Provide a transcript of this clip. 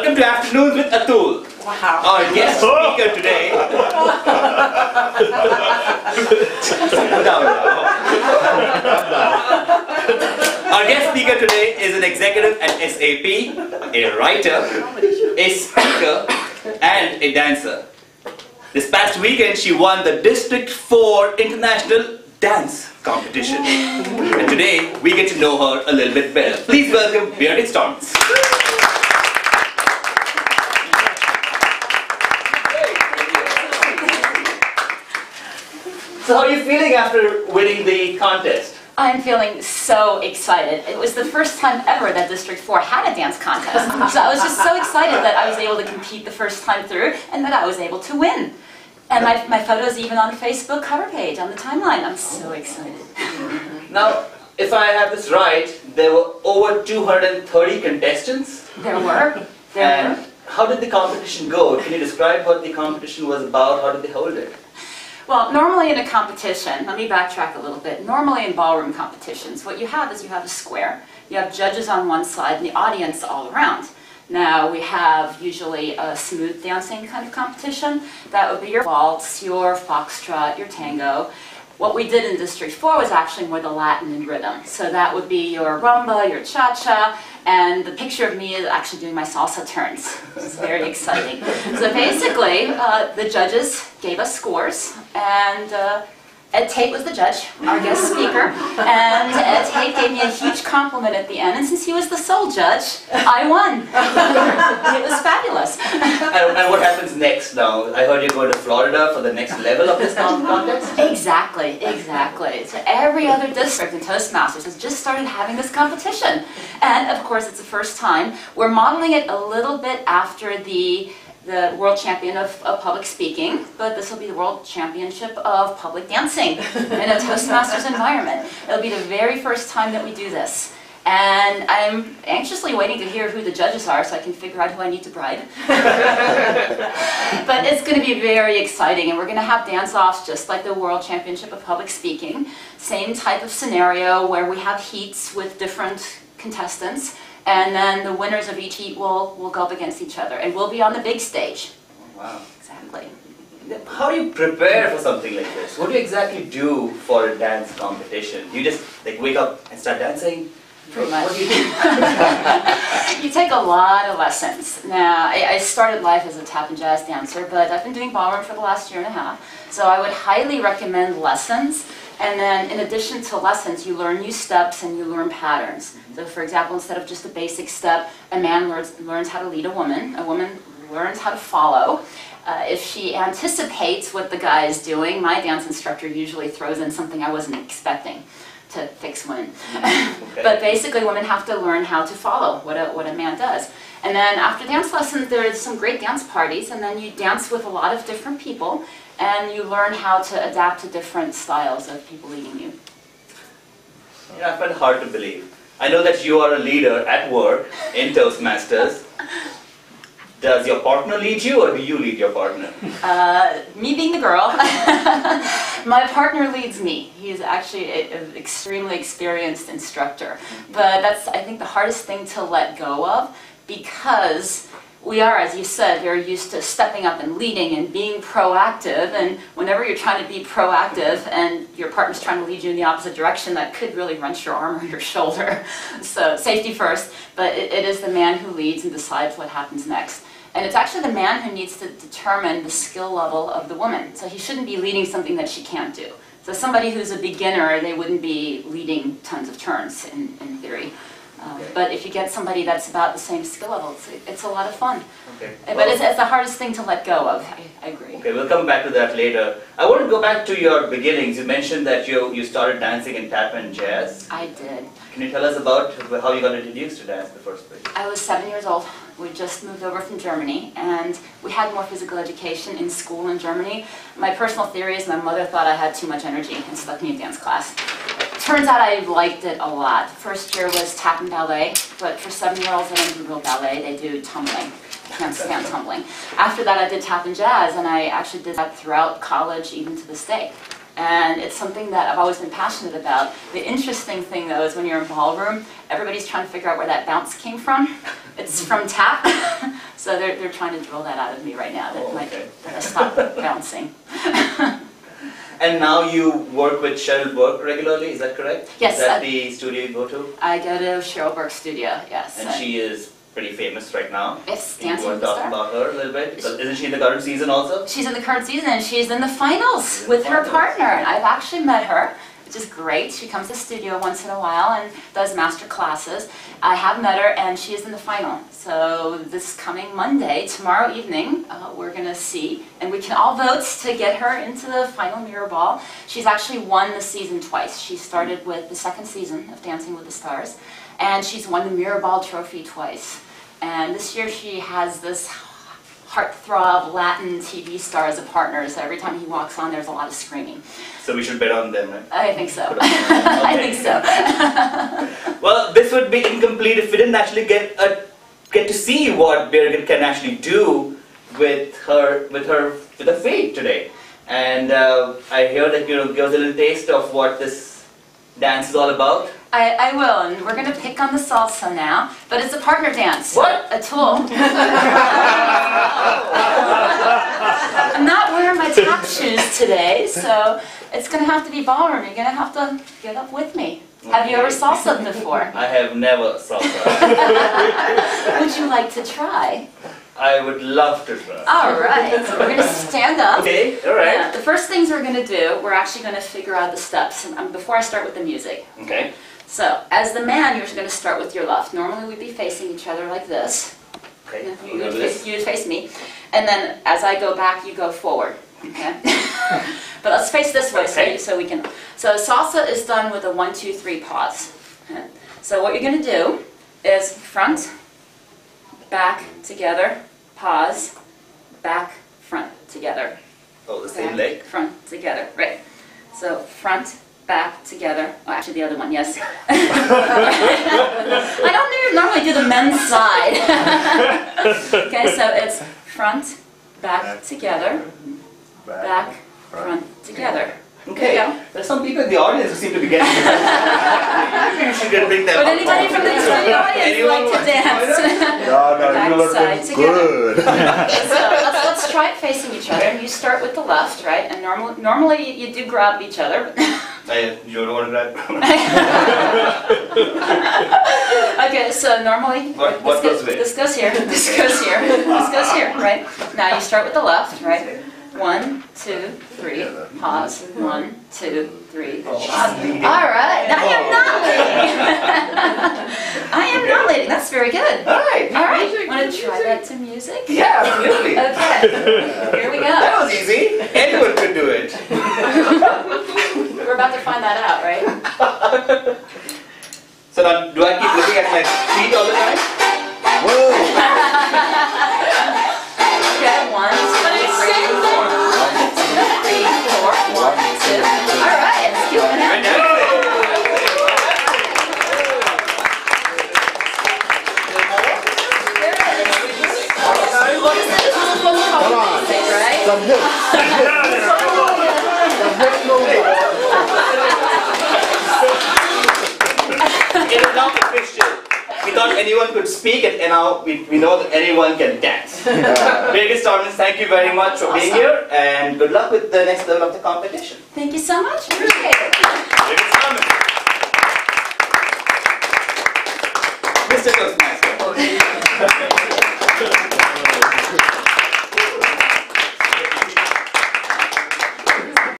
Welcome to Afternoons with Atul. Wow. Our guest speaker today. Our guest speaker today is an executive at SAP, a writer, a speaker, and a dancer. This past weekend, she won the District 4 International Dance Competition. And today, we get to know her a little bit better. Please welcome Birgit Starmanns. So how are you feeling after winning the contest? I'm feeling so excited. It was the first time ever that District 4 had a dance contest. So I was just so excited that I was able to compete the first time through and that I was able to win. And my photo is even on the Facebook cover page, on the timeline. I'm so excited. Now, if I have this right, there were over 230 contestants. There were. And how did the competition go? Can you describe what the competition was about? How did they hold it? Well, normally in a competition, let me backtrack a little bit. Normally in ballroom competitions, what you have is you have a square. You have judges on one side and the audience all around. Now we have usually a smooth dancing kind of competition. That would be your waltz, your foxtrot, your tango. What we did in District 4 was actually more the Latin and rhythm. So that would be your rumba, your cha-cha, and the picture of me is actually doing my salsa turns. It's very exciting. So basically, the judges gave us scores, and Ed Tate was the judge, our guest speaker, and Ed Tate gave me a huge compliment at the end, and since he was the sole judge, I won. It was fabulous. And what happens next now? I heard you're going to Florida for the next level of this contest? Exactly, exactly. So every other district in Toastmasters has just started having this competition. And of course, it's the first time. We're modeling it a little bit after the World Champion of Public Speaking, but this will be the World Championship of Public Dancing in a Toastmasters environment. It'll be the very first time that we do this. And I'm anxiously waiting to hear who the judges are so I can figure out who I need to bribe. But it's going to be very exciting, and we're going to have dance-offs just like the World Championship of Public Speaking. Same type of scenario where we have heats with different contestants. And then the winners of each heat will go up against each other. And we'll be on the big stage. Wow. Exactly. How do you prepare for something like this? What do you exactly do for a dance competition? Do you just wake up and start dancing? Pretty much. What do you do? You take a lot of lessons. Now, I started life as a tap and jazz dancer, but I've been doing ballroom for the last year and a half. So I would highly recommend lessons. And then in addition to lessons, you learn new steps and you learn patterns. So for example, instead of just a basic step, a man learns how to lead a woman learns how to follow. If she anticipates what the guy is doing, my dance instructor usually throws in something I wasn't expecting to fix women. Okay. But basically women have to learn how to follow what a man does. And then after dance lessons, there's some great dance parties, and then you dance with a lot of different people, and you learn how to adapt to different styles of people leading you. I find it hard to believe. I know that you are a leader at work in Toastmasters. Does your partner lead you, or do you lead your partner? Me being the girl, my partner leads me. He is actually an extremely experienced instructor. But that's, I think, the hardest thing to let go of, because we are, as you said, very used to stepping up and leading and being proactive, and whenever you're trying to be proactive and your partner's trying to lead you in the opposite direction, that could really wrench your arm or your shoulder. So safety first, but it is the man who leads and decides what happens next. And it's actually the man who needs to determine the skill level of the woman. So he shouldn't be leading something that she can't do. So somebody who's a beginner, they wouldn't be leading tons of turns in theory. But if you get somebody that's about the same skill level, it's a lot of fun. Okay. But it's the hardest thing to let go of, I agree. Okay, we'll come back to that later. I want to go back to your beginnings. You mentioned that you started dancing in tap and jazz. I did. Can you tell us about how you got introduced to dance in the first place? I was 7 years old. We just moved over from Germany, and we had more physical education in school in Germany. My personal theory is my mother thought I had too much energy and stuck me in dance class. Turns out I liked it a lot. First year was tap and ballet, but for 7-year-olds, they don't do real ballet, they do tumbling. I can't stand tumbling. After that, I did tap and jazz, and I actually did that throughout college, even to this day. And it's something that I've always been passionate about. The interesting thing, though, is when you're in ballroom, everybody's trying to figure out where that bounce came from. It's from tap. So they're trying to drill that out of me right now, that, Okay. that I stop bouncing. And now you work with Cheryl Burke regularly, is that correct? Yes. Is that the studio you go to? I go to Cheryl Burke's studio, yes. And she is pretty famous right now. Yes, You Dancing want with to the talk Stars. about her a little bit? Because isn't she in the current season also? She's in the current season and she's in the finals with her partner. And I've actually met her, which is great. She comes to the studio once in a while and does master classes. I have met her and she is in the final. So this coming Monday, tomorrow evening, we're going to see. And we can all vote to get her into the final mirror ball. She's actually won the season twice. She started with the second season of Dancing with the Stars. And she's won the mirror ball trophy twice. And this year she has this heartthrob Latin TV star as a partner, so every time he walks on there's a lot of screaming. So we should bet on them, right? I think so. I think so. Well, this would be incomplete if we didn't actually get to see what Birgit can actually do with her feet today. And I hear that give us a little taste of what this dance is all about. I will, and we're going to pick on the salsa now, but it's a partner dance. What? Atul. I'm not wearing my tap shoes today, so it's going to have to be ballroom. You're going to have to get up with me. Have you ever salsa before? I have never salsa. Would you like to try? I would love to try. All right, so we're going to stand up. Okay, all right. Yeah, the first things we're going to do, we're actually going to figure out the steps before I start with the music. Okay. So, as the man, you're going to start with your left. Normally we'd be facing each other like this. Okay. You would face me. And then as I go back, you go forward. Okay? But let's face this way so we can... So salsa is done with a 1, 2, 3 pause. Okay? So what you're going to do is front, back, together, pause, back, front, together. Oh, the same Back, leg? front, together. Right. So front, back, together. Oh, actually the other one, yes. I don't normally do the men's side. Okay, so it's front, back, together, back, front, together. Okay. There you go. There's some people in the audience who seem to be getting it. Maybe you should bring them Would up. anybody from the audience Anyone like to want to dance? No, you look Backside together. good. So let's try it facing each other. And you start with the left, right? And normally you do grab each other. You don't want to grab? Okay, so normally What goes where? this goes here, this goes here, this goes here, right? Now you start with the left, right? 1, 2, 3, pause. 1, 2, 3, pause. All right, now I am not leading. I am not leading. That's very good. All right. All right. Want to try that to music? Yeah, absolutely. Okay. Here we go. That was easy. Anyone could do it. We're about to find that out, right? So now, do I keep looking at my feet all the time? Whoa! Okay, 1, 2, 3, 4. 1, 2, 3, 4. 1, 2. All right, it's killing it. Come on. Right? Some hips. Some hips movement. It is now official. We thought anyone could speak and now we know that anyone can dance. Birgit, Starmanns, thank you very much for being here and good luck with the next level of the competition. Thank you so much. Appreciate it. Birgit Starmanns. Mr. Toastmaster.